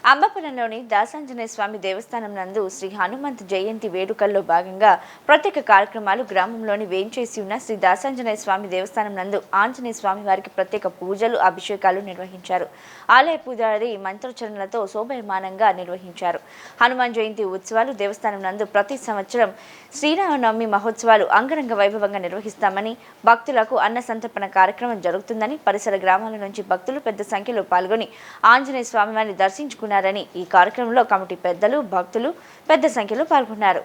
అంబపురంలోని దాసాంజనేయ స్వామి దేవస్థానం నందు శ్రీ హనుమంత్ జయంతి వేడుకల్లో భాగంగా ప్రత్యేక కార్యక్రమాలు గ్రామంలోని వేంచేసి ఉన్న శ్రీ దాసాంజనేయ స్వామి దేవస్థానం నందు ఆంజనేయ స్వామి వారికి ప్రత్యేక పూజలు అభిషేకాలు నిర్వహించారు. ఆలయ పూజారి మంత్రోచ్చరణలతో శోభయమానంగా నిర్వహించారు. హనుమాన్ జయంతి ఉత్సవాలు దేవస్థానం నందు ప్రతి సంవత్సరం శ్రీరామనవమి మహోత్సవాలు అంగరంగ వైభవంగా నిర్వహిస్తామని, భక్తులకు అన్న సంతర్పణ కార్యక్రమం జరుగుతుందని, పరిసర గ్రామాల నుంచి భక్తులు పెద్ద సంఖ్యలో పాల్గొని ఆంజనేయ స్వామి వారిని దర్శించుకున్నారు. ఈ కార్యక్రమంలో కమిటీ పెద్దలు, భక్తులు పెద్ద సంఖ్యలో పాల్గొన్నారు.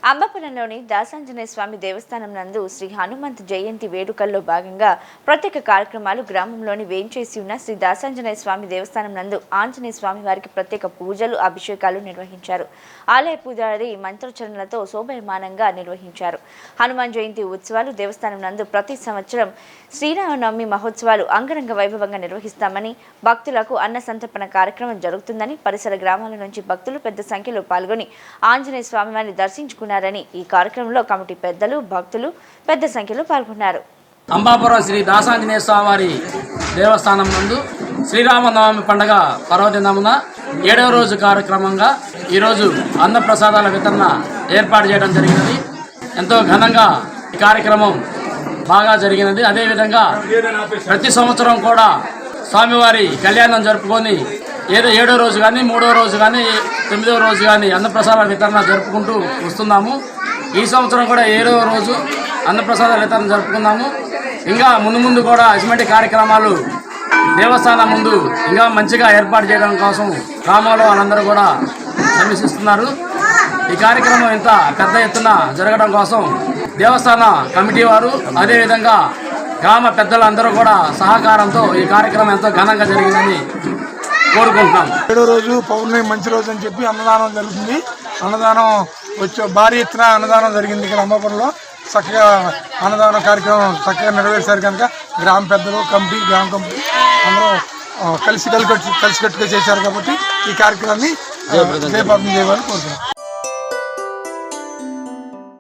అంబపురంలోని దాసాంజనేయ స్వామి దేవస్థానం నందు శ్రీ హనుమంత్ జయంతి వేడుకల్లో భాగంగా ప్రత్యేక కార్యక్రమాలు గ్రామంలోని వేంచేసి ఉన్న శ్రీ దాసాంజనేయ స్వామి దేవస్థానం నందు ఆంజనేయ స్వామి వారికి ప్రత్యేక పూజలు అభిషేకాలు నిర్వహించారు. ఆలయ పూజారి మంత్రోచ్చరణలతో శోభయమానంగా నిర్వహించారు. హనుమాన్ జయంతి ఉత్సవాలు దేవస్థానం నందు ప్రతి సంవత్సరం శ్రీరామనవమి మహోత్సవాలు అంగరంగ వైభవంగా నిర్వహిస్తామని, భక్తులకు అన్న సంతర్పణ కార్యక్రమం జరుగుతుందని, పరిసర గ్రామాల నుంచి భక్తులు పెద్ద సంఖ్యలో పాల్గొని ఆంజనేయ స్వామి వారిని దర్శించుకున్నారు. ఈ కార్యక్రమంలో కమిటీ పెద్దలు, భక్తులు పెద్ద సంఖ్యలో పాల్గొన్నారు. అంబాపురం శ్రీ దాసాంజనేయ స్వామి వారి దేవస్థానం నందు శ్రీరామనవమి పండుగ పర్వదినమున 7వ రోజు కార్యక్రమంగా ఈరోజు అన్నప్రసాదాల వితరణ ఏర్పాటు చేయడం జరిగినది. ఎంతో ఘనంగా ఈ కార్యక్రమం బాగా జరిగినది. అదేవిధంగా ప్రతి సంవత్సరం కూడా స్వామివారి కళ్యాణం జరుపుకొని ఏదో 7వ రోజు కానీ, 3వ రోజు కానీ, 9వ రోజు కానీ అన్నప్రసాదాల వితరణ జరుపుకుంటూ వస్తున్నాము. ఈ సంవత్సరం కూడా 7వ రోజు అన్నప్రసాదాల వితరణ జరుపుకున్నాము. ఇంకా ముందు కూడా ఇటువంటి కార్యక్రమాలు దేవస్థానం ముందు ఇంకా మంచిగా ఏర్పాటు చేయడం కోసం గ్రామాల్లో వాళ్ళందరూ కూడా సమీక్షిస్తున్నారు. ఈ కార్యక్రమం ఇంత పెద్ద ఎత్తున జరగడం కోసం దేవస్థాన కమిటీ వారు, అదేవిధంగా గ్రామ పెద్దలందరూ కూడా సహకారంతో ఈ కార్యక్రమం ఎంతో ఘనంగా జరిగిందని కోరుకుంటున్నాం. 7వ రోజు పౌర్ణమి మంచి రోజు అని చెప్పి అన్నదానం జరుగుతుంది. అన్నదానం భారీ ఎత్తున అన్నదానం జరిగింది. ఇక్కడ అంబాపురంలో చక్కగా అన్నదానం కార్యక్రమం చక్కగా నెరవేర్చారు కనుక గ్రామ పెద్దలు, గ్రామ కమిటీ అందరూ కలిసికట్టుగా చేశారు కాబట్టి ఈ కార్యక్రమాన్ని జయప్రదం చేయాలని కోరుతున్నాం.